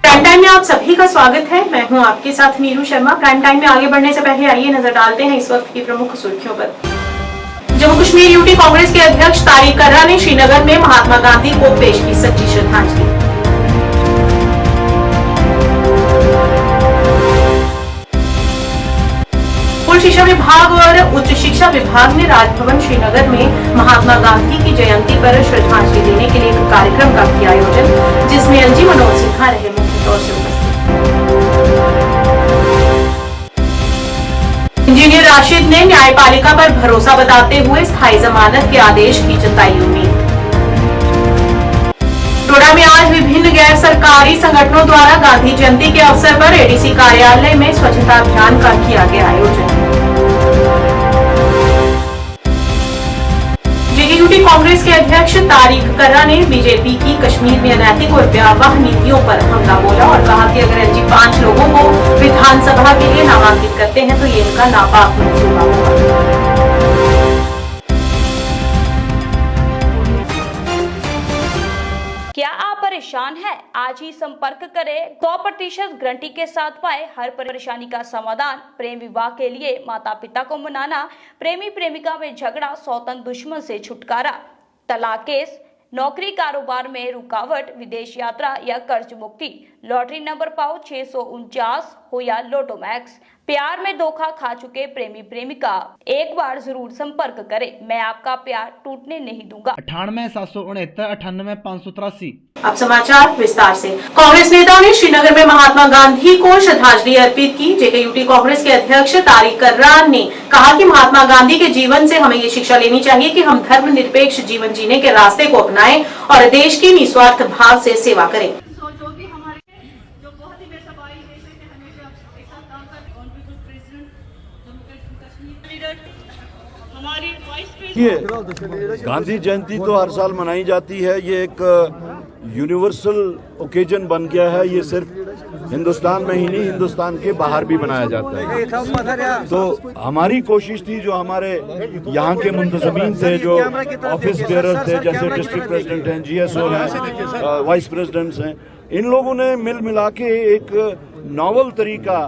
Prime time में आप सभी का स्वागत है। मैं हूं आपके साथ नीरू शर्मा। प्राइम टाइम में आगे बढ़ने से पहले आइए नजर डालते हैं इस वक्त की प्रमुख सुर्खियों पर। जम्मू कश्मीर यूटी कांग्रेस के अध्यक्ष तारिक कर्रा ने श्रीनगर में महात्मा गांधी को पेश की सच्ची श्रद्धांजलि। स्कूल शिक्षा विभाग और उच्च शिक्षा विभाग ने राजभवन श्रीनगर में महात्मा गांधी की जयंती पर श्रद्धांजलि देने के लिए एक कार्यक्रम का किया आयोजन, जिसमें एलजी मनोज सिन्हा रहे मुख्य तौर से उपस्थित। इंजीनियर राशिद ने न्यायपालिका पर भरोसा बताते हुए स्थायी जमानत के आदेश की जताई उम्मीद। टोडा में आज विभिन्न गैर सरकारी संगठनों द्वारा गांधी जयंती के अवसर पर एडीसी कार्यालय में स्वच्छता अभियान का किया गया आयोजन। जेयूटी कांग्रेस के अध्यक्ष तारिक कर्रा ने बीजेपी की कश्मीर में अनैतिक और भयावह नीतियों पर हमला बोला और कहा कि अगर एलजी 5 लोगों को विधानसभा के लिए नामांकित करते हैं तो ये इनका नापाक मंसूबा होगा। क्या आप परेशान हैं? आज ही संपर्क करें। 100% गारंटी के साथ पाए हर परेशानी का समाधान। प्रेम विवाह के लिए माता पिता को मनाना, प्रेमी प्रेमिका में झगड़ा, सौतन दुश्मन से छुटकारा, तलाक केस, नौकरी कारोबार में रुकावट, विदेश यात्रा या कर्ज मुक्ति, लॉटरी नंबर पाओ 649 हो या लोटो मैक्स, प्यार में धोखा खा चुके प्रेमी प्रेमिका, एक बार जरूर संपर्क करें। मैं आपका प्यार टूटने नहीं दूंगा। 98 769 583। अब समाचार विस्तार से। कांग्रेस नेताओं ने श्रीनगर में महात्मा गांधी को श्रद्धांजलि अर्पित की। जेकेयूटी कांग्रेस के अध्यक्ष तारिक कर्रा ने कहा कि महात्मा गांधी के जीवन से हमें ये शिक्षा लेनी चाहिए कि हम धर्मनिरपेक्ष जीवन जीने के रास्ते को अपनाएं और देश की निस्वार्थ भाव से सेवा करें। गांधी जयंती तो हर साल मनाई जाती है। ये एक यूनिवर्सल ओकेजन बन गया है। ये सिर्फ हिंदुस्तान में ही नहीं, हिंदुस्तान के बाहर भी मनाया जाता है। तो हमारी कोशिश थी, जो हमारे यहाँ के मुंतजमीन थे, जो ऑफिस बेयरर थे, जैसे डिस्ट्रिक्ट प्रेसिडेंट हैं, जीएसओ हैं, वाइस प्रेसिडेंट्स हैं, इन लोगों ने मिल मिला के एक नॉवल तरीका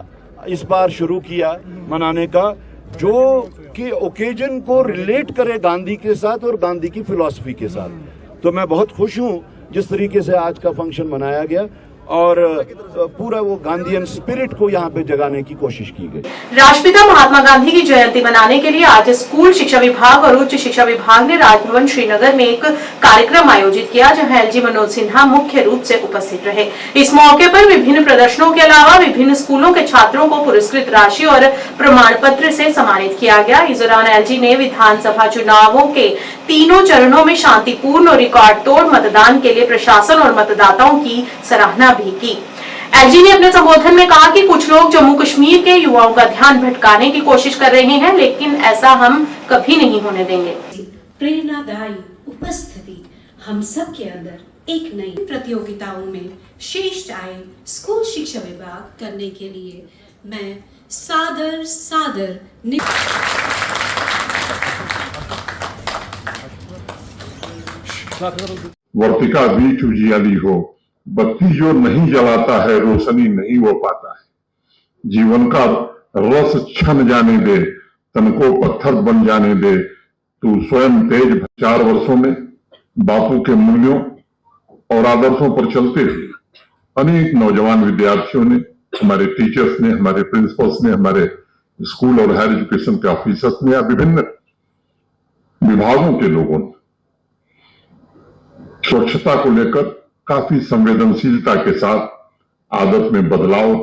इस बार शुरू किया मनाने का, जो कि ओकेजन को रिलेट करे गांधी के साथ और गांधी की फिलॉसफी के साथ। तो मैं बहुत खुश हूं जिस तरीके से आज का फंक्शन मनाया गया और पूरा वो गांधीयन स्पिरिट को यहाँ पे जगाने की कोशिश की गई। राष्ट्रपिता महात्मा गांधी की जयंती मनाने के लिए आज स्कूल शिक्षा विभाग और उच्च शिक्षा विभाग ने राजभवन श्रीनगर में एक कार्यक्रम आयोजित किया, जहां एलजी मनोज सिन्हा मुख्य रूप से उपस्थित रहे। इस मौके पर विभिन्न प्रदर्शनों के अलावा विभिन्न स्कूलों के छात्रों को पुरस्कृत राशि और प्रमाण पत्र से सम्मानित किया गया। इस दौरान एलजी ने विधानसभा चुनावों के तीनों चरणों में शांतिपूर्ण और रिकॉर्ड तोड़ मतदान के लिए प्रशासन और मतदाताओं की सराहना भी की। एलजी ने अपने संबोधन में कहा कि कुछ लोग जम्मू कश्मीर के युवाओं का ध्यान भटकाने की कोशिश कर रहे हैं, लेकिन ऐसा हम कभी नहीं होने देंगे। प्रेरणादायी उपस्थिति हम सब के अंदर एक नई प्रतियोगिताओं में श्रेष्ठ आए स्कूल शिक्षा विभाग करने के लिए मैं सादर वर्तिका बीच उजियाली हो, बत्ती जो नहीं जलाता है रोशनी नहीं वो पाता है। जीवन का रस छन जाने दे, तन को पत्थर बन जाने दे, तू स्वयं तेज। 4 वर्षों में बापू के मूल्यों और आदर्शों पर चलते हुए अनेक नौजवान विद्यार्थियों ने, हमारे टीचर्स ने, हमारे प्रिंसिपल्स ने, हमारे स्कूल और हायर एजुकेशन के ऑफिसर्स ने या विभिन्न विभागों के लोगों ने स्वच्छता को लेकर काफी संवेदनशीलता के साथ आदत में बदलाव,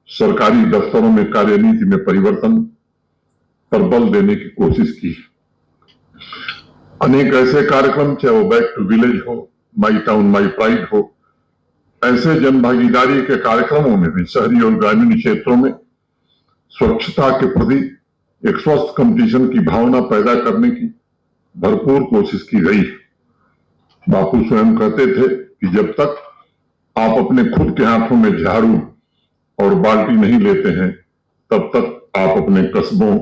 सरकारी दफ्तरों में कार्यनीति में परिवर्तन पर बल देने की कोशिश की। अनेक ऐसे कार्यक्रम, चाहे वो बैक टू विलेज हो, माई टाउन माई प्राइड हो, ऐसे जनभागीदारी के कार्यक्रमों में भी शहरी और ग्रामीण क्षेत्रों में स्वच्छता के प्रति एक स्वस्थ कंपटीशन की भावना पैदा करने की भरपूर कोशिश की गई। बापू स्वयं कहते थे कि जब तक आप अपने खुद के हाथों में झाड़ू और बाल्टी नहीं लेते हैं, तब तक आप अपने कस्बों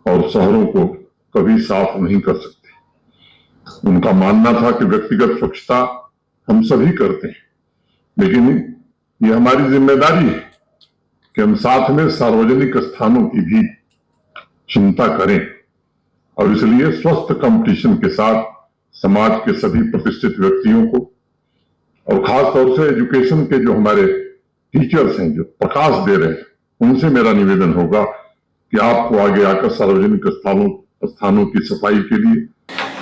और शहरों को कभी साफ नहीं कर सकते। उनका मानना था कि व्यक्तिगत स्वच्छता हम सभी करते हैं, लेकिन ये हमारी जिम्मेदारी है कि हम साथ में सार्वजनिक स्थानों की भी चिंता करें और इसलिए स्वस्थ कंपटीशन के साथ समाज के सभी प्रतिष्ठित व्यक्तियों को और खास तौर से एजुकेशन के जो हमारे टीचर्स हैं जो प्रकाश दे रहे हैं उनसे मेरा निवेदन होगा कि आपको आगे आकर सार्वजनिक स्थानों की सफाई के लिए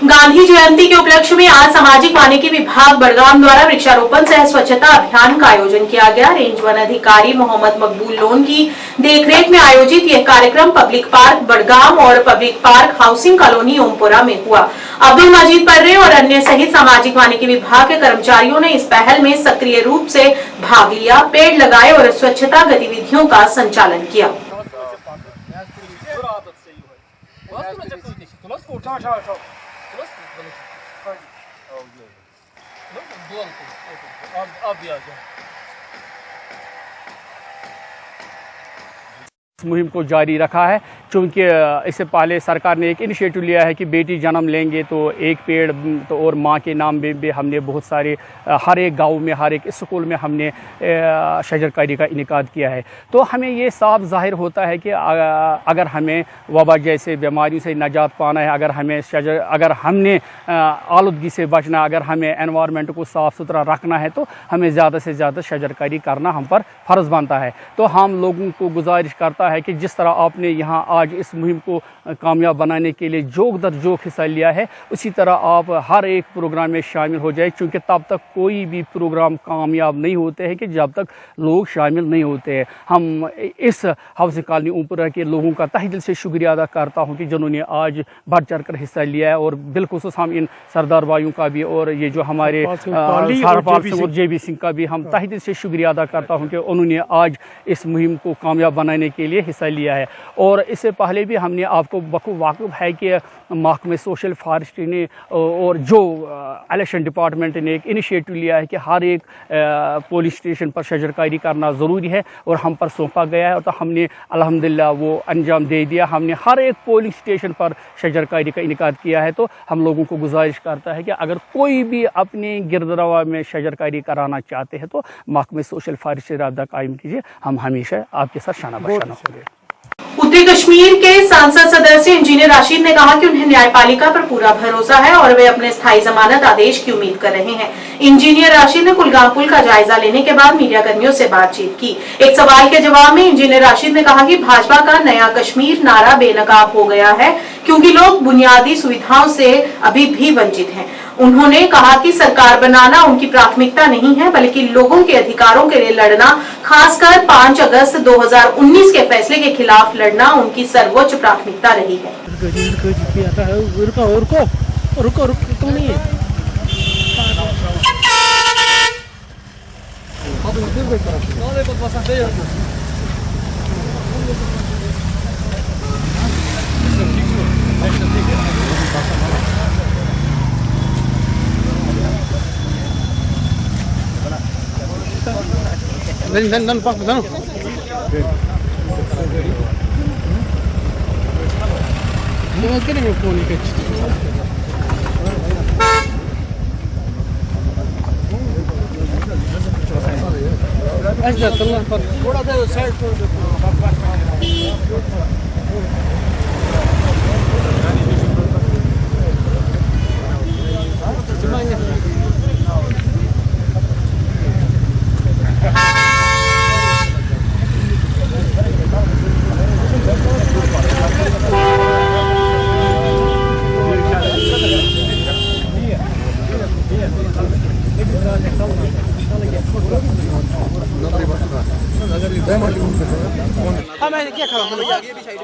गांधी जयंती के उपलक्ष्य में आज सामाजिक वानिकी विभाग बड़गाम द्वारा वृक्षारोपण सह स्वच्छता अभियान का आयोजन किया गया। रेंज वन अधिकारी मोहम्मद मकबूल लोन की देखरेख में आयोजित यह कार्यक्रम पब्लिक पार्क बड़गाम और पब्लिक पार्क हाउसिंग कॉलोनी ओमपुरा में हुआ। अब्दुल मजीद पर्रे और अन्य सहित सामाजिक वानिकी विभाग के कर्मचारियों ने इस पहल में सक्रिय रूप से भाग लिया, पेड़ लगाए और स्वच्छता गतिविधियों का संचालन किया। इस मुहिम को जारी रखा है क्योंकि इससे पहले सरकार ने एक इनिशिएटिव लिया है कि बेटी जन्म लेंगे तो एक पेड़ तो और माँ के नाम भी हमने बहुत सारे हर एक गांव में हर एक स्कूल में हमने शजरकारी का इनेकाद किया है। तो हमें ये साफ जाहिर होता है कि अगर हमें वबा जैसे बीमारियों से निजात पाना है, अगर हमने आलूदगी से बचना, अगर हमें एनवायरनमेंट को साफ़ सुथरा रखना है तो हमें ज़्यादा से ज़्यादा शजरकारी करना हम पर फ़र्ज़ बनता है। तो हम लोगों को गुजारिश करता है कि जिस तरह आपने यहाँ आज इस मुहिम को कामयाब बनाने के लिए जोक दर जोक हिस्सा लिया है, उसी तरह आप हर एक प्रोग्राम में शामिल हो जाए, क्योंकि तब तक कोई भी प्रोग्राम कामयाब नहीं होते हैं कि जब तक लोग शामिल नहीं होते हैं। हम इस हाउसिंग कॉलोनी ओमपुरा के लोगों का तहे दिल से शुक्रिया अदा करता हूँ कि जिन्होंने आज बढ़ चढ़ कर हिस्सा लिया है, और बिलखुसूस हम इन सरदार भाइयों का भी और ये जो हमारे JB सिंह का भी हम तहे दिल से शुक्रिया अदा करता हूँ कि उन्होंने आज इस मुहिम को कामयाब बनाने के लिए हिस्सा लिया है। और इससे पहले भी हमने आपको वाक़िफ़ है कि महकमे सोशल फॉरेस्ट्री ने और जो इलेक्शन डिपार्टमेंट ने एक इनिशिएटिव लिया है कि हर एक पुलिस स्टेशन पर शजरकारी करना ज़रूरी है और हम पर सौंपा गया है, तो हमने अल्हम्दुलिल्लाह वो अंजाम दे दिया। हमने हर एक पोलिंग स्टेशन पर शजरकारी का इनेकाद किया है। तो हम लोगों को गुजारिश करता है कि अगर कोई भी अपने गिरदरवा में शजरकारी कराना चाहते हैं तो महकमे सोशल फॉरेस्ट्री से रब्ता कायम कीजिए, हम हमेशा आपके साथ शाना बशाना होंगे। उत्तरी कश्मीर के सांसद सदस्य इंजीनियर राशिद ने कहा कि उन्हें न्यायपालिका पर पूरा भरोसा है और वे अपने स्थायी जमानत आदेश की उम्मीद कर रहे हैं। इंजीनियर राशिद ने कुलगाम पुल का जायजा लेने के बाद मीडिया कर्मियों से बातचीत की। एक सवाल के जवाब में इंजीनियर राशिद ने कहा कि भाजपा का नया कश्मीर नारा बेनकाब हो गया है क्योंकि लोग बुनियादी सुविधाओं से अभी भी वंचित हैं। उन्होंने कहा कि सरकार बनाना उनकी प्राथमिकता नहीं है, बल्कि लोगों के अधिकारों के लिए लड़ना, खासकर 5 अगस्त 2019 के फैसले के खिलाफ लड़ना उनकी सर्वोच्च प्राथमिकता रही है। Dan pak betul. Mungkin yang phone ke. Aja telah pak. Thoda sa side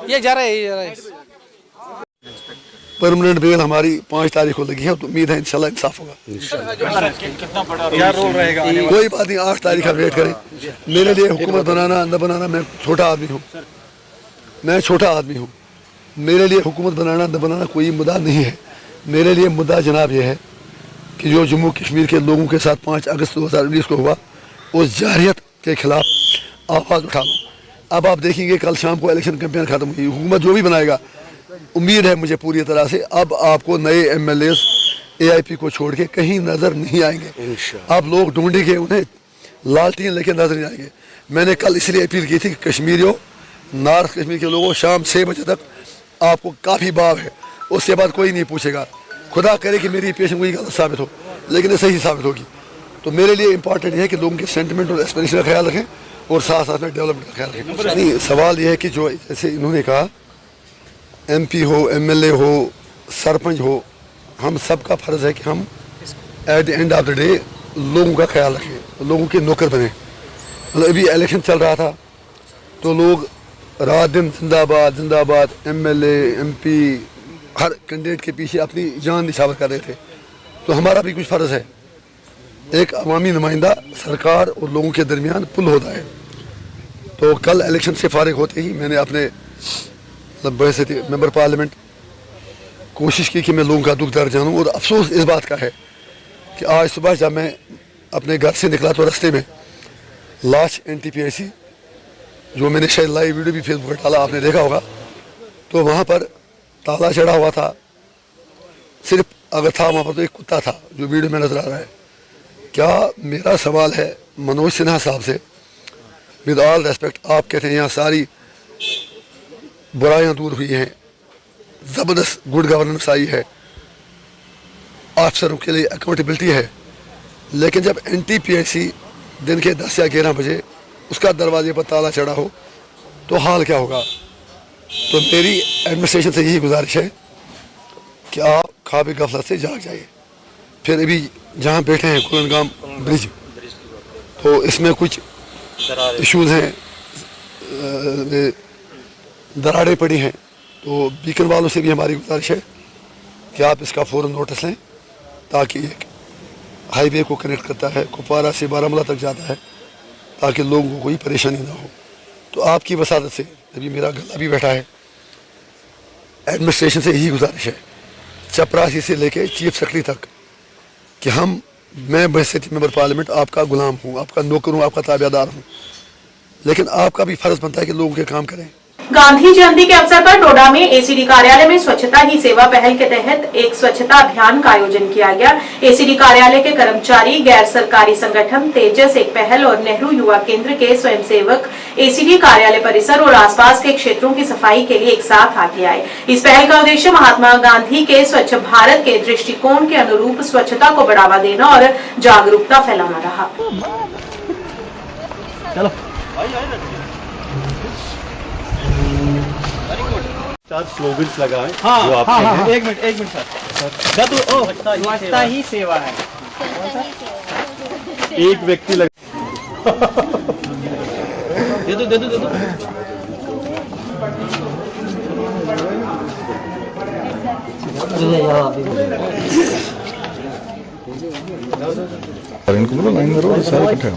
ये जा रहा है। परमानेंट बेल हमारी 5 तारीख को लगी है, तो उम्मीद है इंशाल्लाह इंसाफ होगा। कितना बड़ा क्या रोल रहेगा? कोई बात नहीं, 8 तारीख का वेट करें। मेरे लिए हुकूमत बनाना न बनाना, मैं छोटा आदमी हूँ, मेरे लिए हुकूमत बनाना न बनाना कोई मुद्दा नहीं है। मेरे लिए मुद्दा जनाब यह है कि जो जम्मू कश्मीर के लोगों के साथ 5 अगस्त 2019 को हुआ, उस जारियत के खिलाफ आवाज़ उठा लो। अब आप देखेंगे कल शाम को इलेक्शन कैंपेन खत्म हुई, हुकूमत जो भी बनाएगा, उम्मीद है मुझे पूरी तरह से अब आपको नए MLAs AIP को छोड़ के कहीं नजर नहीं आएंगे। आप लोग ढूंढेंगे उन्हें लालटेन लेके नजर नहीं आएंगे। मैंने कल इसलिए अपील की थी कि कश्मीरियों, नॉर्थ कश्मीर के लोगों, शाम 6 बजे तक आपको काफ़ी भाव है, उसके बाद कोई नहीं पूछेगा। खुदा करे कि मेरी पेशन गोई गलत साबित हो, लेकिन ये सही साबित होगी। तो मेरे लिए इम्पॉर्टेंट है कि लोगों के सेंटिमेंट और एस्पिरेशन का ख्याल रखें और साथ साथ में डेवलपमेंट का ख्याल रखें। नहीं, सवाल यह है कि जो जैसे इन्होंने कहा MP हो, MLA हो, सरपंच हो, हम सबका फर्ज है कि हम at the end of the day लोगों का ख्याल रखें, लोगों के नौकर बने। मतलब अभी इलेक्शन चल रहा था तो लोग रात दिन जिंदाबाद जिंदाबाद, MLA MP हर कैंडिडेट के पीछे अपनी जान निछावर कर रहे थे। तो हमारा भी कुछ फ़र्ज़ है, एक अवामी नुमाइंदा सरकार और लोगों के दरमियान पुल होता है। तो कल इलेक्शन से फारिग होते ही मैंने अपने मेंबर पार्लियामेंट कोशिश की कि मैं लोगों का दुख दर्द जानूँ। और अफसोस इस बात का है कि आज सुबह जब मैं अपने घर से निकला तो रास्ते में लाश NTPIC, जो मैंने शायद लाइव वीडियो भी फेसबुक पर डाला, आपने देखा होगा, तो वहाँ पर ताला चढ़ा हुआ था। सिर्फ अगर था वहाँ पर तो एक कुत्ता था जो वीडियो में नजर आ रहा है। क्या मेरा सवाल है मनोज सिन्हा साहब से, विद ऑल रेस्पेक्ट, आप कहते हैं यहाँ सारी बुराइयां दूर हुई हैं, ज़बरदस्त गुड गवर्नेंस आई है, अफसरों के लिए अकाउंटेबिलिटी है, लेकिन जब NTPIC दिन के 10 या 11 बजे उसका दरवाजे पर ताला चढ़ा हो तो हाल क्या होगा। तो मेरी एडमिनिस्ट्रेशन से यही गुजारिश है कि आप ख्वाब गफलत से जाग जाइए। फिर अभी जहाँ बैठे हैं कुलगाम ब्रिज, तो इसमें कुछ इशूज़ हैं, दरारें पड़ी हैं। तो बीकन वालों से भी हमारी गुजारिश है कि आप इसका फ़ौरन नोटिस लें, ताकि एक हाईवे को कनेक्ट करता है, कुपवारा से बारामूला तक जाता है, ताकि लोगों को कोई परेशानी ना हो। तो आपकी वसादत से, अभी मेरा गला भी बैठा है, एडमिनिस्ट्रेशन से यही गुजारिश है, चपरासी से लेके चीफ सेक्रेटरी तक, कि मैं बहसीत मेंबर पार्लियामेंट आपका गुलाम हूँ, आपका नौकर हूँ, आपका ताबेदार हूँ, लेकिन आपका भी फर्ज बनता है कि लोगों के काम करें। गांधी जयंती के अवसर पर डोडा में ACD कार्यालय में स्वच्छता ही सेवा पहल के तहत एक स्वच्छता अभियान का आयोजन किया गया। ACD कार्यालय के कर्मचारी, गैर सरकारी संगठन तेजस एक पहल और नेहरू युवा केंद्र के स्वयंसेवक ACD कार्यालय परिसर और आसपास के क्षेत्रों की सफाई के लिए एक साथ आगे आए। इस पहल का उद्देश्य महात्मा गांधी के स्वच्छ भारत के दृष्टिकोण के अनुरूप स्वच्छता को बढ़ावा देना और जागरूकता फैलाना रहा। चार स्लोगन्स लगाए। हाँ, जो आप हाँ, एक मिनट सर, स्वच्छता ही सेवा है। एक व्यक्ति लगा दे दो इनको बोलो लाइन में रहो, सारे इकट्ठे हो।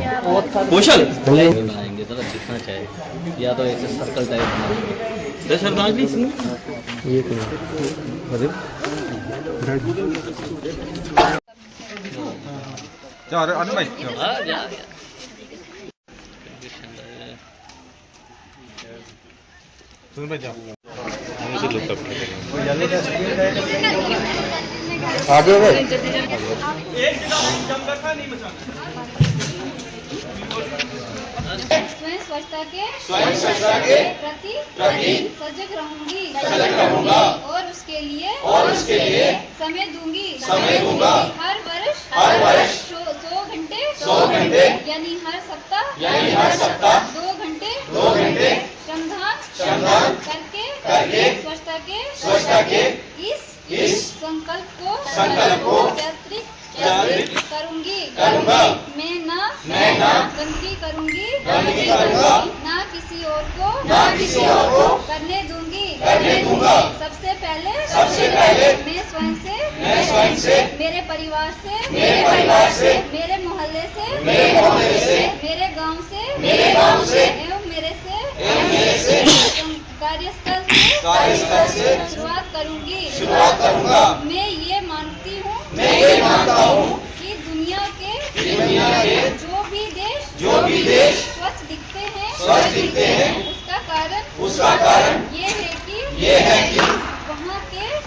कौशल बनाएंगे जरा जितना चाहे, या तो ऐसे सर्कल टाइप बनाएंगे। ये स्वयं स्वच्छता के प्रति सजग रहूंगा और उसके लिए समय दूंगा। हर वर्ष 100 घंटे यानी हर सप्ताह 2 घंटे श्रमदान करके स्वच्छता के इस संकल्प को जागृत करूंगा। मैं ना गंदगी करूंगी, ना किसी और को करने दूंगा। सबसे पहले मैं स्वयं से, मेरे परिवार से, मेरे मोहल्ले से, मेरे गांव से एवं मेरे से कार्यस्थल से शुरुआत करूंगा। मैं ये मानता हूँ कि दुनिया के जो भी देश स्वच्छ दिखते हैं उसका कारण ये है कि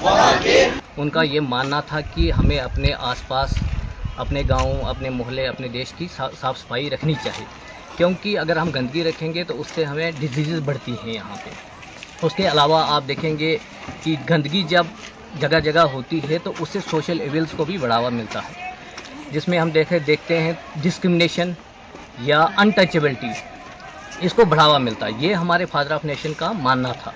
वहाँ के उनका ये मानना था कि हमें अपने आसपास अपने गांव, अपने मोहल्ले, अपने देश की साफ़ सफाई रखनी चाहिए, क्योंकि अगर हम गंदगी रखेंगे तो उससे हमें डिजीज़ बढ़ती हैं यहाँ पे। उसके अलावा आप देखेंगे कि गंदगी जब जगह जगह होती है तो उससे सोशल इविल्स को भी बढ़ावा मिलता है, जिसमें हम देखते हैं डिस्क्रिमिनेशन या अनटचेबिलिटी, इसको बढ़ावा मिलता है। ये हमारे फादर ऑफ नेशन का मानना था।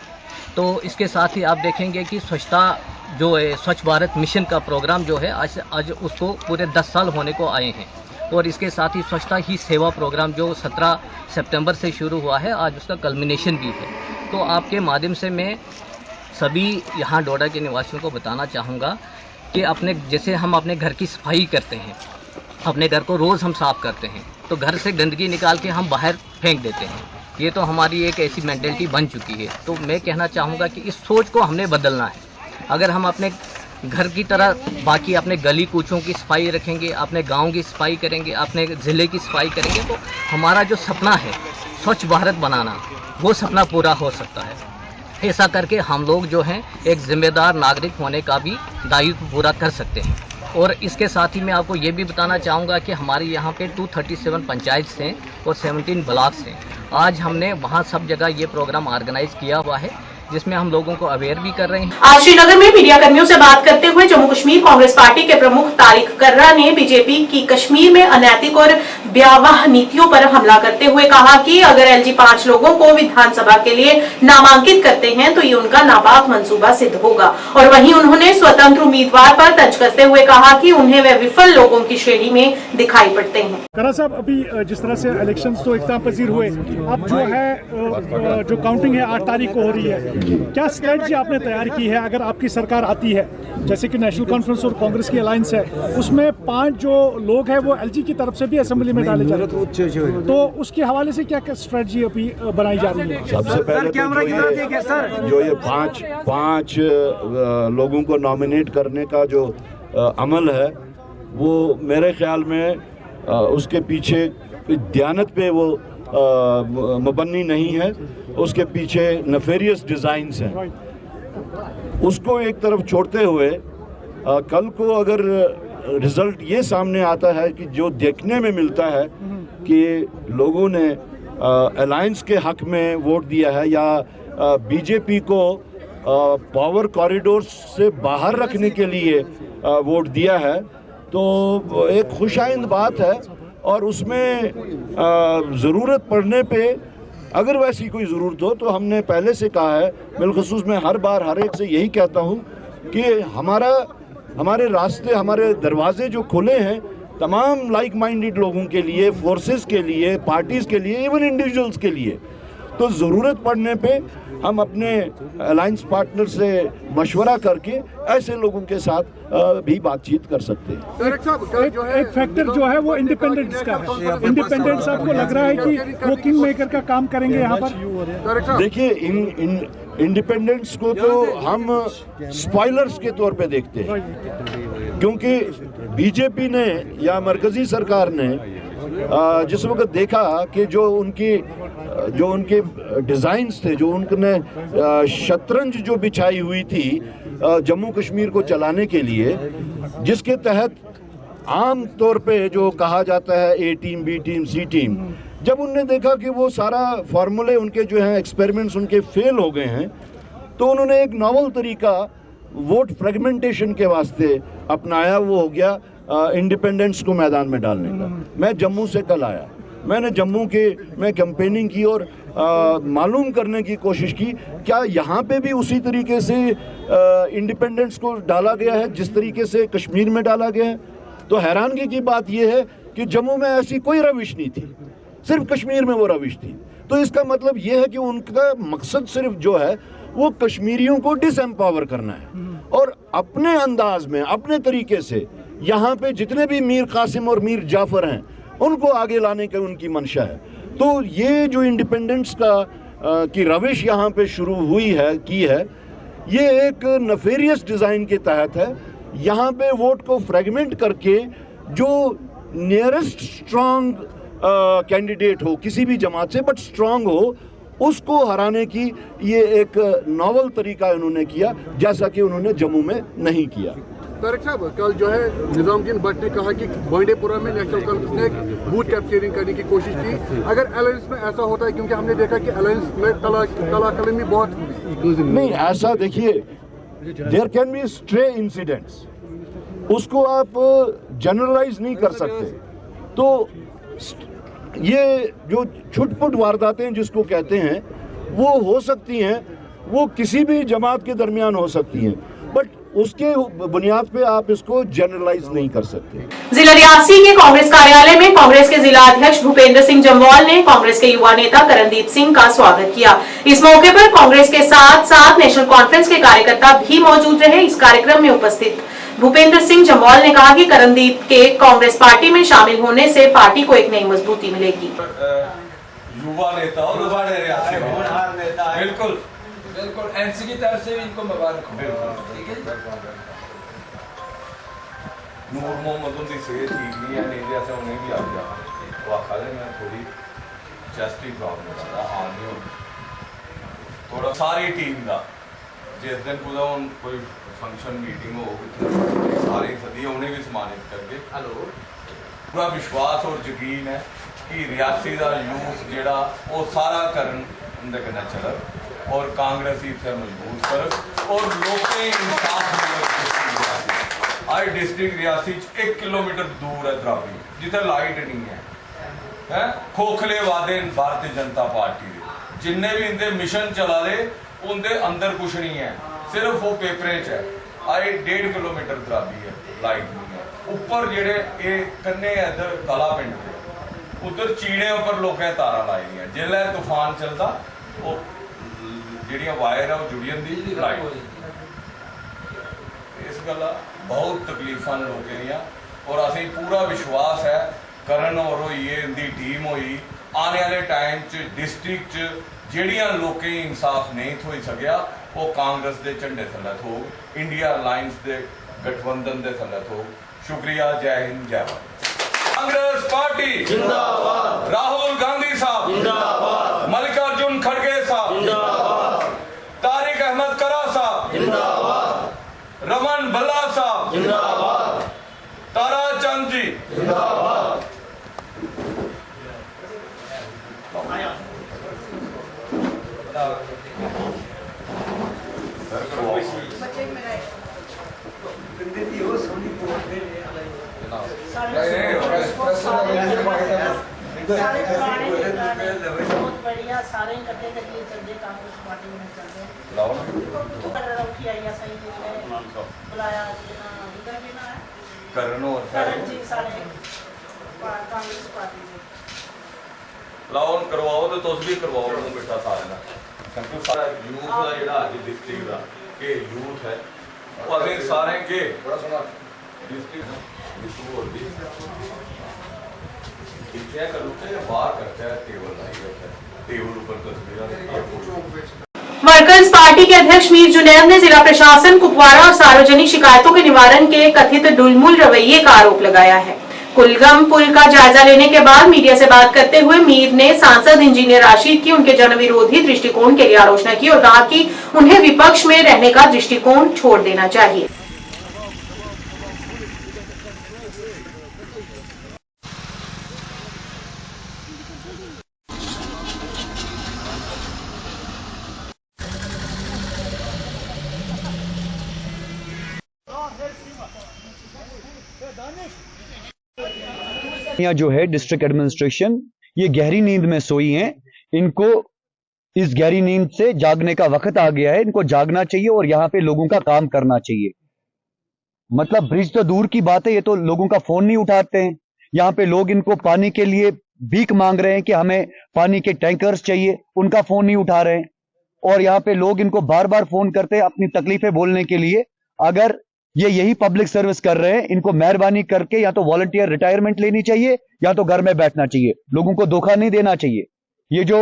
तो इसके साथ ही आप देखेंगे कि स्वच्छता जो है, स्वच्छ भारत मिशन का प्रोग्राम जो है आज उसको पूरे 10 साल होने को आए हैं। और इसके साथ ही स्वच्छता ही सेवा प्रोग्राम जो 17 सितंबर से शुरू हुआ है, आज उसका कल्मिनेशन भी है। तो आपके माध्यम से मैं सभी यहाँ डोडा के निवासियों को बताना चाहूँगा कि जैसे हम अपने घर की सफाई करते हैं, अपने घर को रोज़ हम साफ़ करते हैं, तो घर से गंदगी निकाल के हम बाहर फेंक देते हैं। ये तो हमारी एक ऐसी मेंटालिटी बन चुकी है। तो मैं कहना चाहूँगा कि इस सोच को हमने बदलना है। अगर हम अपने घर की तरह बाकी अपने गली कूचों की सफाई रखेंगे, अपने गांव की सफाई करेंगे, अपने ज़िले की सफाई करेंगे, तो हमारा जो सपना है स्वच्छ भारत बनाना, वो सपना पूरा हो सकता है। ऐसा करके हम लोग जो हैं एक ज़िम्मेदार नागरिक होने का भी दायित्व पूरा कर सकते हैं। और इसके साथ ही मैं आपको ये भी बताना चाहूँगा कि हमारे यहाँ पे 237 पंचायत हैं और 17 ब्लॉक्स हैं। आज हमने वहाँ सब जगह ये प्रोग्राम ऑर्गेनाइज किया हुआ है, जिसमें हम लोगों को अवेयर भी कर रहे हैं। आज श्रीनगर में मीडिया कर्मियों से बात करते हुए जम्मू कश्मीर कांग्रेस पार्टी के प्रमुख तारिक कर्रा ने बीजेपी की कश्मीर में अनैतिक और ब्यावाह नीतियों पर हमला करते हुए कहा कि अगर एलजी 5 लोगों को विधानसभा के लिए नामांकित करते हैं तो ये उनका नापाक मंसूबा सिद्ध होगा। और वहीं उन्होंने स्वतंत्र उम्मीदवार पर तंज कसते हुए कहा कि उन्हें वे विफल लोगों की श्रेणी में दिखाई पड़ते हैं। कर्रा साहब, अभी जिस तरह से इलेक्शंस तो इख्तियार पजीर हुए, अब जो है जो काउंटिंग है 8 तारीख को हो रही है, क्या स्ट्रेटजी आपने तैयार की है अगर आपकी सरकार आती है, जैसे कि नेशनल कॉन्फ्रेंस और कांग्रेस की अलायंस है, उसमें 5 जो लोग हैं वो एलजी की तरफ से भी असेंबली में डाले जा रहे हैं, तो उसके हवाले से क्या क्या स्ट्रेटजी अभी बनाई जा रही है? सबसे पहले तो जो ये 5 लोगों को नॉमिनेट करने का जो अमल है, वो मेरे ख्याल में उसके पीछे दयानत पे वो मुबन्नी नहीं है, उसके पीछे नफेरियस डिज़ाइंस हैं। उसको एक तरफ छोड़ते हुए कल को अगर रिजल्ट ये सामने आता है कि जो देखने में मिलता है कि लोगों ने अलायंस के हक में वोट दिया है या बीजेपी को पावर कॉरिडोर से बाहर रखने के लिए वोट दिया है, तो एक खुशाइंद बात है। और उसमें ज़रूरत पड़ने पे अगर वैसी कोई ज़रूरत हो तो हमने पहले से कहा है, बिलखुसूस मैं हर बार हर एक से यही कहता हूँ कि हमारे रास्ते, हमारे दरवाजे जो खुले हैं तमाम लाइक माइंडेड लोगों के लिए, फोर्सेस के लिए, पार्टीज़ के लिए, इवन इंडिविजुअल्स के लिए। तो ज़रूरत पड़ने पे हम अपने अलायंस पार्टनर से मशवरा करके ऐसे लोगों के साथ भी बातचीत कर सकते हैं। एक फैक्टर जो है वो इंडिपेंडेंस का है। इंडिपेंडेंस आपको लग रहा है कि वो किंग मेकर का काम करेंगे यहाँ पर? देखिए, इंडिपेंडेंस को तो हम स्पॉयलर्स के तौर पे देखते हैं, क्योंकि बीजेपी ने या मरकजी सरकार ने जिस वक्त देखा कि जो उनके डिज़ाइंस थे, जो उनने शतरंज जो बिछाई हुई थी जम्मू कश्मीर को चलाने के लिए, जिसके तहत आम तौर पे जो कहा जाता है ए टीम, बी टीम, सी टीम, जब उनने देखा कि वो सारा फार्मूले उनके जो हैं एक्सपेरिमेंट्स उनके फेल हो गए हैं, तो उन्होंने एक नॉवल तरीका वोट फ्रेगमेंटेशन के वास्ते अपनाया। वो हो गया इंडिपेंडेंस को मैदान में डालने का। मैं जम्मू से कल आया, मैंने जम्मू के में कैंपेनिंग की और मालूम करने की कोशिश की क्या यहाँ पे भी उसी तरीके से इंडिपेंडेंस को डाला गया है जिस तरीके से कश्मीर में डाला गया है। तो हैरानगी की बात यह है कि जम्मू में ऐसी कोई रविश नहीं थी, सिर्फ कश्मीर में वो रविश थी। तो इसका मतलब ये है कि उनका मकसद सिर्फ जो है वो कश्मीरियों को डिसएम्पावर करना है और अपने अंदाज में, अपने तरीके से यहाँ पे जितने भी मीर कासिम और मीर जाफर हैं उनको आगे लाने की उनकी मंशा है। तो ये जो इंडिपेंडेंस की रविश यहाँ पे शुरू हुई है, ये एक नफेरियस डिज़ाइन के तहत है। यहाँ पे वोट को फ्रेगमेंट करके जो नियरेस्ट स्ट्रांग कैंडिडेट हो किसी भी जमात से, बट स्ट्रांग हो, उसको हराने की ये एक नॉवल तरीका इन्होंने किया, जैसा कि उन्होंने जम्मू में नहीं किया। तारिक साहब, कल जो है निजामुद्दीन भट्ट ने कहा कि बांडीपुरा में नेशनल कॉन्फ्रेंस ने बूथ कैप्चरिंग करने की कोशिश की। अगर अलायंस में ऐसा होता है, क्योंकि हमने देखा कि अलायंस में तलाकलमी बहुत नहीं, ऐसा देखिए, there can be stray incidents, उसको आप जनरलाइज नहीं कर सकते। तो ये जो छुटपुट वारदातें जिसको कहते हैं वो हो सकती हैं, वो किसी भी जमात के दरमियान हो सकती हैं, बट उसके बुनियाद पे आप इसको जनरलाइज नहीं कर सकते। जिला रियासी के कांग्रेस कार्यालय में कांग्रेस के जिला अध्यक्ष भूपेंद्र सिंह जम्वाल ने कांग्रेस के युवा नेता करणदीप सिंह का स्वागत किया। इस मौके पर कांग्रेस के साथ साथ नेशनल कॉन्फ्रेंस के कार्यकर्ता भी मौजूद रहे। इस कार्यक्रम में उपस्थित भूपेंद्र सिंह जम्वाल ने कहा कि करणदीप के कांग्रेस पार्टी में शामिल होने से पार्टी को एक नई मजबूती मिलेगी। युवा नेता और बिल्कुल बिल्कुल एनसी की तरफ से भी इनको मुबारक हो। नूर मोहम्मद उनकी सेहत ठीक नहीं है, नहीं जैसे उन्हें भी आ गया वो आखा मैं थोड़ी चेस्ट की प्रॉब्लम है, हाँ नहीं हो थोड़ा सारी टीम का जिस दिन पूरा कोई फंक्शन मीटिंग हो सारी सदी उन्हें भी सम्मानित करके पूरा विश्वास और यकीन है कि रियासी का यूथ जोड़ा वो सारा करन कन्नै चलग और कांग्रेस इतने मजबूत कर और लोकें इंसाफ आज डिस्ट्रिक्ट रियासी 1 किलोमीटर दूर है द्राबी जिथे लाइट नहीं है खोखले वादे भारतीय जनता पार्टी के जिन्ने भी इनके मिशन चला ले उनके अंदर कुछ नहीं है, सिर्फ वो पेपरें च है। आज 1.5 किलोमीटर द्राबी है, लाइट नहीं है। ऊपर जेडे कन्ने इधर कला पिंड उधर चीड़े उपर लोगों तारा लाई दी, जिसले तूफान चलता वो ਜਿਹੜੀਆਂ ਵਾਇਰ ਆ ਉਹ जुड़ी ਹੁੰਦੀ लाइट। इस गल बहुत तकलीफां लोगों दियां और असीं पूरा विश्वास है करण और होइए इनकी टीम होई आने वाले टाइम च डिस्ट्रिक्ट च ਜਿਹੜੀਆਂ लोकें इंसाफ नहीं हो सकिया वो कांग्रेस के झंडे थल्ले हो, इंडिया अलायंस के गठबंधन के थल्ले हो। शुक्रिया, जय हिंद, जय भारत। कांग्रेस पार्टी जिंदाबाद, राहुल गांधी साहब जिंदाबाद, मल्लिकार्जुन खड़गे साहब जिंदाबाद, तारिक अहमद करा साहब जिंदाबाद, रमन भल्ला साहब जिंदाबाद, तारा चंद जी जिंदाबाद। बहुत बढ़िया सारे इकट्ठे करिए चलते कांग्रेस पार्टी में चलते बुलाया इधर भी ना है करण जी सारे कांग्रेस पार्टी से लाओ करवाओ तो तुस भी करवाओ बेटा सारे ना, क्योंकि सारा यूथ का जेड़ा अज डिस्ट्रिक्ट का के यूथ है वो असें सारे के बड़ा सोना डिस्ट्रिक्ट इशू और भी इतने करते हैं बाहर करते हैं टेबल लाई होता है, टेबल ऊपर तस्वीरें वर्कर्स पार्टी के अध्यक्ष मीर जुनैद ने जिला प्रशासन कुपवाड़ा और सार्वजनिक शिकायतों के निवारण के कथित डुलमुल रवैये का आरोप लगाया है। कुलगम पुल का जायजा लेने के बाद मीडिया से बात करते हुए मीर ने सांसद इंजीनियर राशिद की उनके जनविरोधी दृष्टिकोण के लिए आलोचना की और कहा कि उन्हें विपक्ष में रहने का दृष्टिकोण छोड़ देना चाहिए। जो है डिस्ट्रिक्ट एडमिनिस्ट्रेशन ये गहरी नींद में सोई हैं, इनको इस गहरी नींद से जागने का वक्त आ गया है, इनको जागना चाहिए और यहाँ पे लोगों का काम करना चाहिए। मतलब ब्रिज तो दूर की बात है, ये तो लोगों का फोन नहीं उठाते हैं। यहाँ पे लोग इनको पानी के लिए भीख मांग रहे हैं कि हमें पानी के टैंकर्स चाहिए, उनका फोन नहीं उठा रहे हैं। और यहाँ पे लोग इनको बार बार फोन करते हैं अपनी तकलीफें बोलने के लिए। अगर ये यही पब्लिक सर्विस कर रहे हैं, इनको मेहरबानी करके या तो वॉलंटियर रिटायरमेंट लेनी चाहिए या तो घर में बैठना चाहिए। लोगों को धोखा नहीं देना चाहिए। ये जो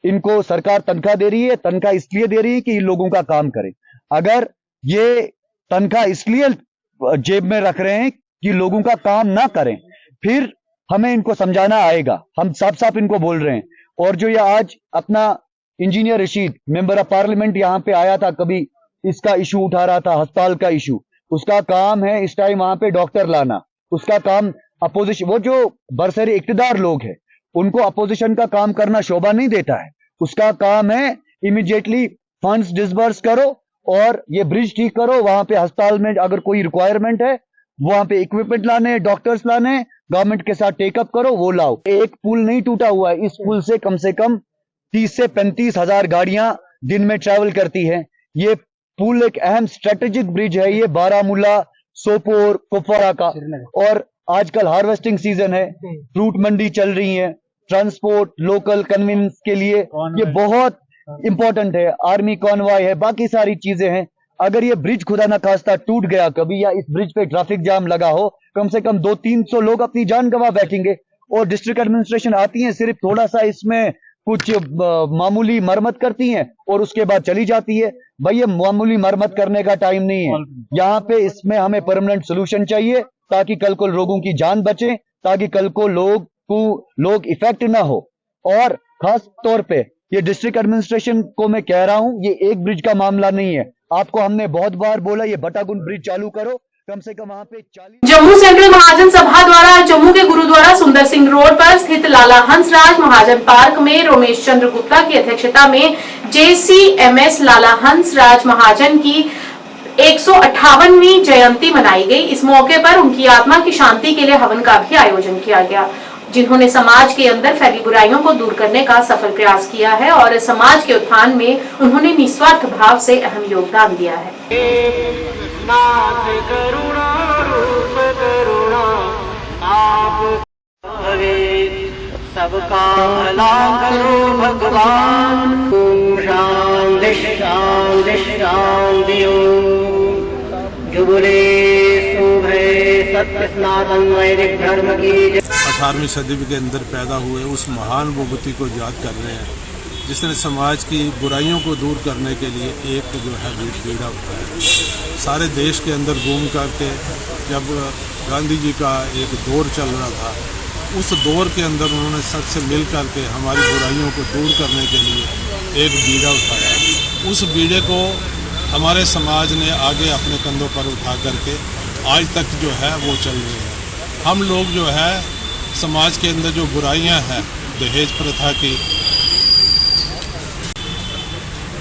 इनको सरकार तनख्वाह दे रही है, तनख्वाह इसलिए दे रही है कि इन लोगों का काम करें। अगर ये तनख्वाह इसलिए जेब में रख रहे हैं कि लोगों का काम ना करें, फिर हमें इनको समझाना आएगा। हम साफ साफ इनको बोल रहे हैं। और जो ये आज अपना engineer Rashid member of parliament यहाँ पे आया था, कभी इसका इशू उठा रहा था, अस्पताल का इशू, उसका काम है इस टाइम वहां पे डॉक्टर लाना, उसका काम अपोजिशन, वो जो बरसरी इक्तदार लोग हैं उनको अपोजिशन का काम करना शोभा नहीं देता है। उसका काम है इमीडिएटली फंड्स डिसबर्स करो और ये ब्रिज ठीक करो। वहां पे अस्पताल में अगर कोई रिक्वायरमेंट है, वहां पे इक्विपमेंट लाने, डॉक्टर्स लाने, गवर्नमेंट के साथ टेकअप करो, वो लाओ। एक पुल नहीं टूटा हुआ है, इस पुल से कम 30 से 35 हजार गाड़ियां दिन में ट्रैवल करती हैं। ये पुल एक अहम स्ट्रेटेजिक ब्रिज है, ये बारामूला, सोपोर, कुपवारा का। और आजकल हार्वेस्टिंग सीजन है, फ्रूट मंडी चल रही है, ट्रांसपोर्ट, लोकल कन्वीनियंस के लिए ये बहुत इंपॉर्टेंट है। आर्मी कॉन्वॉय है, बाकी सारी चीजें हैं। अगर ये ब्रिज खुदा ना खास्ता टूट गया कभी, या इस ब्रिज पे ट्रैफिक जाम लगा हो, कम से कम 200-300 लोग अपनी जान गंवा बैठेंगे। और डिस्ट्रिक्ट एडमिनिस्ट्रेशन आती है, सिर्फ थोड़ा सा इसमें कुछ मामूली मरम्मत करती हैं और उसके बाद चली जाती है। भाई ये मामूली मरम्मत करने का टाइम नहीं है यहाँ पे। इसमें हमें परमानेंट सोल्यूशन चाहिए ताकि कल को लोगों की जान बचे, ताकि कल को लोग इफेक्ट ना हो। और खास तौर पे ये डिस्ट्रिक्ट एडमिनिस्ट्रेशन को मैं कह रहा हूं, ये एक ब्रिज का मामला नहीं है। आपको हमने बहुत बार बोला ये बटागुंड ब्रिज चालू करो, कम से कम वहां पे 40। जम्मू सेंट्रल महाजन सभा द्वारा जम्मू के गुरुद्वारा सुंदर सिंह रोड पर स्थित लाला हंसराज महाजन पार्क में रमेश चंद्र गुप्ता की अध्यक्षता में JCMS लाला हंसराज महाजन की 158वीं जयंती मनाई गई। इस मौके पर उनकी आत्मा की शांति के लिए हवन का भी आयोजन किया गया, जिन्होंने समाज के अंदर फैली बुराइयों को दूर करने का सफल प्रयास किया है और समाज के उत्थान में उन्होंने निस्वार्थ भाव से अहम योगदान दिया है। नाथ करुणा रूप करुणा आप सबका भला करो भगवान। शांति शांति शांति जुबले सुभे सत्य सनातन वैदिक धर्म की। 18वीं सदी के अंदर पैदा हुए उस महान विभूति को याद कर रहे हैं जिसने समाज की बुराइयों को दूर करने के लिए एक जो है बीड़ा उठाया। सारे देश के अंदर घूम करके जब गांधी जी का एक दौर चल रहा था, उस दौर के अंदर उन्होंने सबसे मिल करके हमारी बुराइयों को दूर करने के लिए एक बीड़ा उठाया। उस बीड़े को हमारे समाज ने आगे अपने कंधों पर उठा करके आज तक जो है वो चल रही है। हम लोग जो है समाज के अंदर जो बुराइयां हैं, दहेज प्रथा की,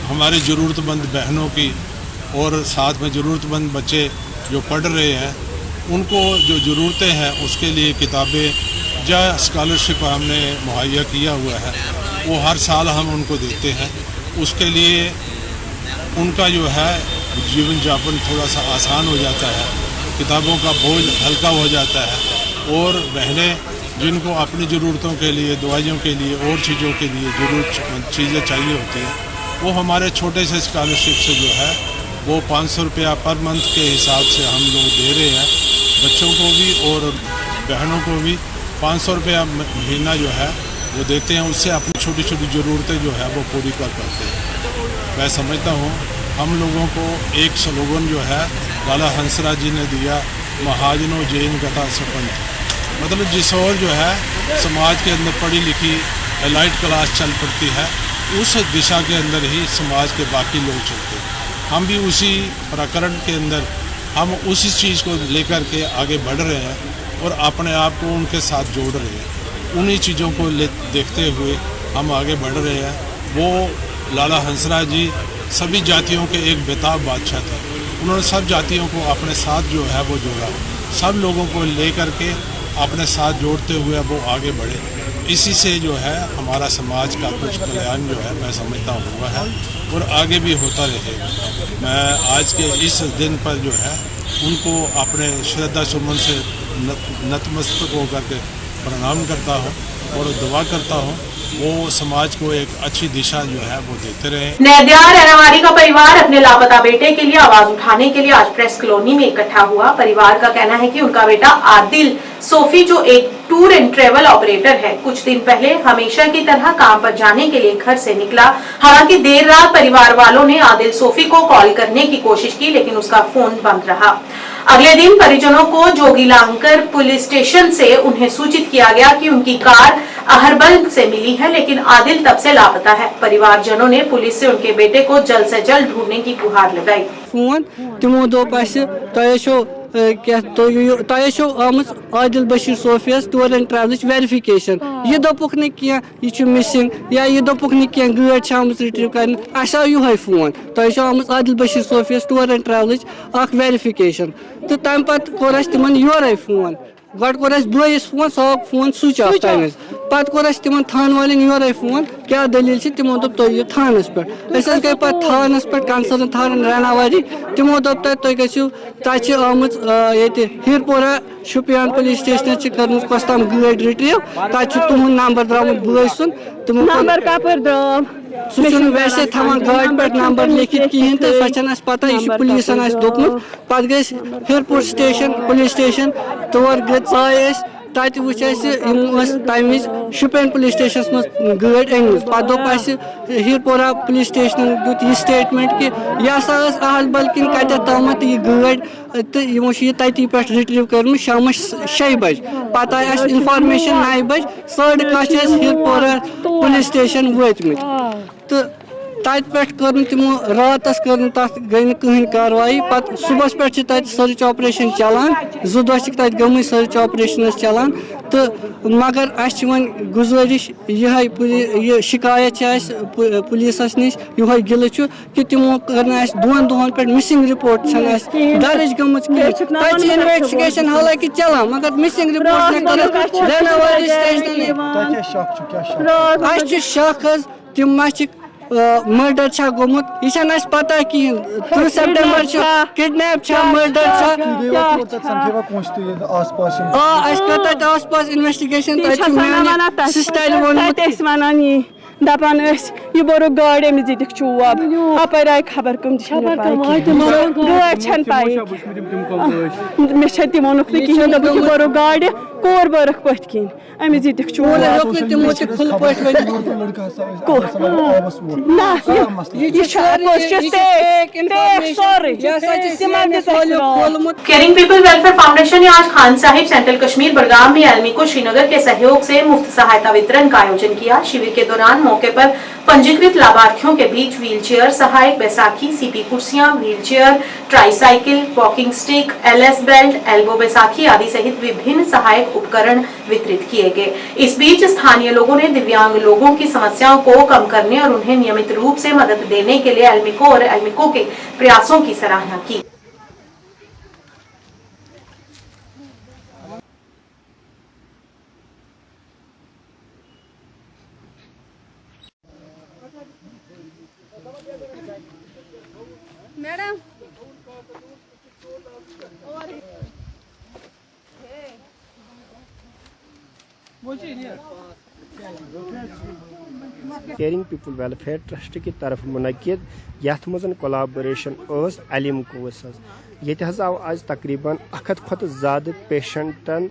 हमारे ज़रूरतमंद बहनों की और साथ में ज़रूरतमंद बच्चे जो पढ़ रहे हैं, उनको जो ज़रूरतें हैं उसके लिए किताबें या स्कॉलरशिप हमने मुहैया किया हुआ है, वो हर साल हम उनको देते हैं। उसके लिए उनका जो है जीवन यापन थोड़ा सा आसान हो जाता है, किताबों का बोझ हल्का हो जाता है। और बहनें जिनको अपनी ज़रूरतों के लिए, दवाइयों के लिए और चीज़ों के लिए ज़रूरत चीज़ें चाहिए होती हैं, वो हमारे छोटे से स्कॉलरशिप से जो है वो 500 रुपया पर मंथ के हिसाब से हम लोग दे रहे हैं। बच्चों को भी और बहनों को भी 500 रुपया महीना जो है वो देते हैं। उससे अपनी छोटी छोटी ज़रूरतें जो है वो पूरी कर पाते हैं। मैं समझता हूँ हम लोगों को एक स्लोगन जो है लाला हंसराज जी ने दिया, महाजनों जैन कथा सपंथ, मतलब जिस ओर जो है समाज के अंदर पढ़ी लिखी एलाइट क्लास चल पड़ती है, उस दिशा के अंदर ही समाज के बाकी लोग चलते हैं। हम भी उसी प्रकरण के अंदर हम उसी चीज़ को लेकर के आगे बढ़ रहे हैं और अपने आप को उनके साथ जोड़ रहे हैं। उन्हीं चीज़ों को देखते हुए हम आगे बढ़ रहे हैं। वो लाला हंसराज जी सभी जातियों के एक बेताब बादशाह थे। उन्होंने सब जातियों को अपने साथ जो है वो जोड़ा, सब लोगों को लेकर के अपने साथ जोड़ते हुए वो आगे बढ़े। इसी से जो है हमारा समाज का कुछ कल्याण जो है मैं समझता हुआ है और आगे भी होता रहेगा। मैं आज के इस दिन पर जो है उनको अपने श्रद्धा सुमन से नतमस्तक होकर के प्रणाम करता हूँ और दुआ करता हूँ वो समाज को एक अच्छी दिशा जो है वो देते रहे। नैद्यार एनावारी का परिवार अपने लापता बेटे के लिए आवाज उठाने के लिए आज प्रेस कॉलोनी में इकट्ठा हुआ। परिवार का कहना है कि उनका बेटा आदिल सोफी जो एक टूर एंड ट्रेवल ऑपरेटर है, कुछ दिन पहले हमेशा की तरह काम पर जाने के लिए घर से निकला। हालांकि देर रात परिवार वालों ने आदिल सोफी को कॉल करने की कोशिश की, लेकिन उसका फोन बंद रहा। अगले दिन परिजनों को जोगीलांकर पुलिस स्टेशन से उन्हें सूचित किया गया कि उनकी कार अहरबल से मिली है, लेकिन आदिल तब से लापता है। परिवारजनों ने पुलिस से उनके बेटे को जल्द से जल्द ढूंढने की गुहार लगाई। फोन तमो दोप आम आदिल बशीर सोफियस टूर एंड ट्रैवल वेरिफिकेशन यह दोपुक यह मिसिंग या यह दोपुक गाड़ी आम रिट्रीव कर यो फोन तुम आम आदिल बशीर सोफियस टूर एंड ट्रैवल वेरिफिकेशन तो तम पत कोर तिमन योर फोन गड कोर बस फोन सह फोन स्विच ऑफ तम पत कोर तिमन थान वालन योर फोन क्या दलील तिमो दोप तुम यू थानस पे गई पे थानस पे कंसर्न थान रानावारी तिमो दोप तुम गो तक आम हिरपोरा शुपियान पुलिस स्टेशन कर कम गाड़ी रिट्रीव तक तुम नंबर द्रामुत बॉय सुन नंबर कपर द्राव वैसे थवान गाड़ी पे नंबर लिखित कहें तो सह पता यह पुलिसन दोपमुत पे गई हिरपुर स्टेशन पुलिस स्टेशन तौर गए तत वो तम शुपियान पुलिस स्टेशन मज गाड़ी अनिम पे दोप हिरपोरा पुलिस स्टेशन दुत यह स्टेटमेंट कि यह अहलबल किन कत तमत यह गाड़ी तो यमो तती पे रिट्रीव कर शाम 6 बज पे आए इंफॉर्मेशन 9 बज 10:30 हिरपोरा पुलिस स्टेशन वतमत तो तत पे कर तमो रात गई कहीं कार्रवाई पे सुबह पे तत सर्च ऑपरेशन चलान 2 दह तत गई सर्च ऑपरेशन चलान तो मगर वन गुजारिश यह शिकायत पुलिस नश यह गिल कि तमो कर 2 दोहन पे मिसिंग रिपोर्ट दर्ज गम इन्वेस्टिगेशन हालांकि चलान मगर मिसिंग रिपोर्ट शक तम मर्डर गोमुत यह पता कहें 3 सितंबर किडनैप मर्डर आस पास इन्वेस्टिगेशन सिस्टर वन दपान यह बोर गाड़ी अमिस दिख चूब अपर आय खबर कम गाड़ी पाई मे तमो नुक कहें दोप बोर गाड़ी कोर बरख पथ किन अमिस दिख चूब केयरिंग पीपल वेलफेयर फाउंडेशन ने आज खान साहिब सेंट्रल कश्मीर बड़गाम में एलमिको श्रीनगर के सहयोग से मुफ्त सहायता वितरण का आयोजन किया। शिविर के दौरान मौके पर पंजीकृत लाभार्थियों के बीच व्हील चेयर सहायक बैसाखी, सीपी कुर्सियां, wheel chair, tricycle, walking stick, LS belt, elbow Baisakhi आदि सहित विभिन्न सहायक उपकरण वितरित किए गए। इस बीच स्थानीय लोगों ने दिव्यांग लोगों की समस्याओं को कम करने और उन्हें नियमित रूप से मदद देने के लिए एलमिको और एलमिको के प्रयासों की सराहना की। Madam caring people welfare trust की तरफ मुनक़िद यथ मज़ कोलाबोरेशन एलिमको ये आव आज तकरीबन 100 खोत ज़्यादा पेशेंटन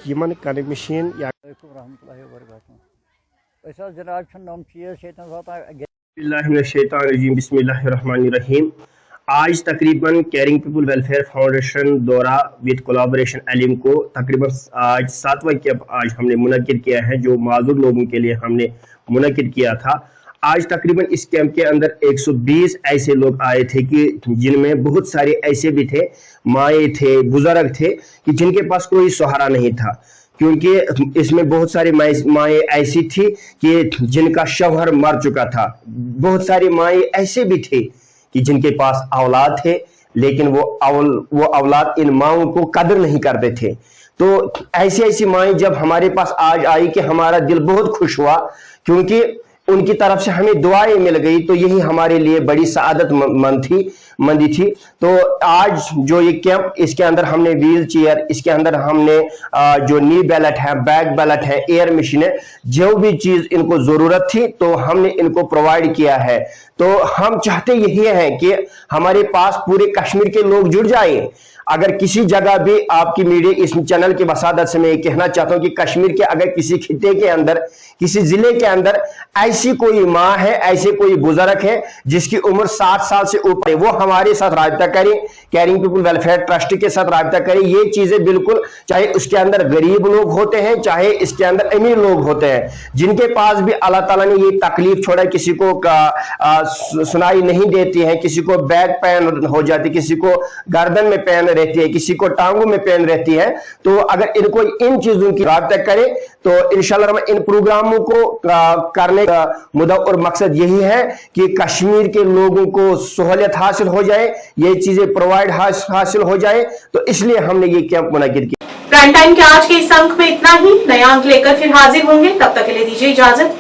यमन कन मशीन या बिस्मिल्लाहिर्रहमानिर्रहीम। आज तकरीबन केयरिंग पीपल वेलफेयर फाउंडेशन दौरा विद कोलाबोरेशन एलिमको तकरीबन आज 7वां कैंप आज हमने मुनक़िद किया है, जो माज़ूर लोगों के लिए हमने मुनक़िद किया था। आज तकरीबन इस कैंप के अंदर 120 ऐसे लोग आए थे कि जिनमें बहुत सारे ऐसे भी थे, माए थे, बुजुर्ग थे कि जिनके पास कोई सहारा नहीं था, क्योंकि इसमें बहुत सारी माएँ ऐसी थी कि जिनका शौहर मर चुका था। बहुत सारी माएँ ऐसे भी थे कि जिनके पास औलाद थे, लेकिन वो औलाद इन माओं को कदर नहीं करते थे। तो ऐसी माएँ जब हमारे पास आज आई कि हमारा दिल बहुत खुश हुआ, क्योंकि उनकी तरफ से हमें दुआएं मिल गई, तो यही हमारे लिए बड़ी सआदत मंदी थी। तो आज जो ये कैंप, इसके अंदर हमने व्हील चेयर, इसके अंदर हमने जो नी बैलेट है, बैक बैलेट है, एयर मशीन है, जो भी चीज इनको जरूरत थी तो हमने इनको प्रोवाइड किया है। तो हम चाहते यही है कि हमारे पास पूरे कश्मीर के लोग जुड़ जाएं। अगर किसी जगह भी आपकी मीडिया इस चैनल की वसादत से मैं ये कहना चाहता हूं कि कश्मीर के अगर किसी खिते के अंदर, किसी जिले के अंदर ऐसी कोई माँ है, ऐसे कोई बुजुर्ग है जिसकी उम्र 60 साल से ऊपर है, वो हमारे साथ राब्ता करें, कैरिंग पीपल वेलफेयर ट्रस्ट के साथ राब्ता करें। ये चीजें बिल्कुल, चाहे उसके अंदर गरीब लोग होते हैं, चाहे इसके अंदर अमीर लोग होते हैं, जिनके पास भी अल्लाह ताला ने ये तकलीफ छोड़ा, किसी को सुनाई नहीं देती है, किसी को बैक पेन हो जाती, किसी को गर्दन में पेन रहती है, किसी को टांगों में पेन रहती है, तो अगर इनको इन चीजों की राब्ता करें तो इंशाल्लाह इन प्रोग्रामों को करने का मुद्दा और मकसद यही है कि कश्मीर के लोगों को सहूलियत हासिल हो जाए, ये चीजें प्रोवाइड हासिल हो जाए, तो इसलिए हमने ये कैंप मुनक्किद किया। प्राइम टाइम के आज के इस अंक में इतना ही। नया अंक लेकर फिर हाजिर होंगे, तब तक के लिए दीजिए इजाजत।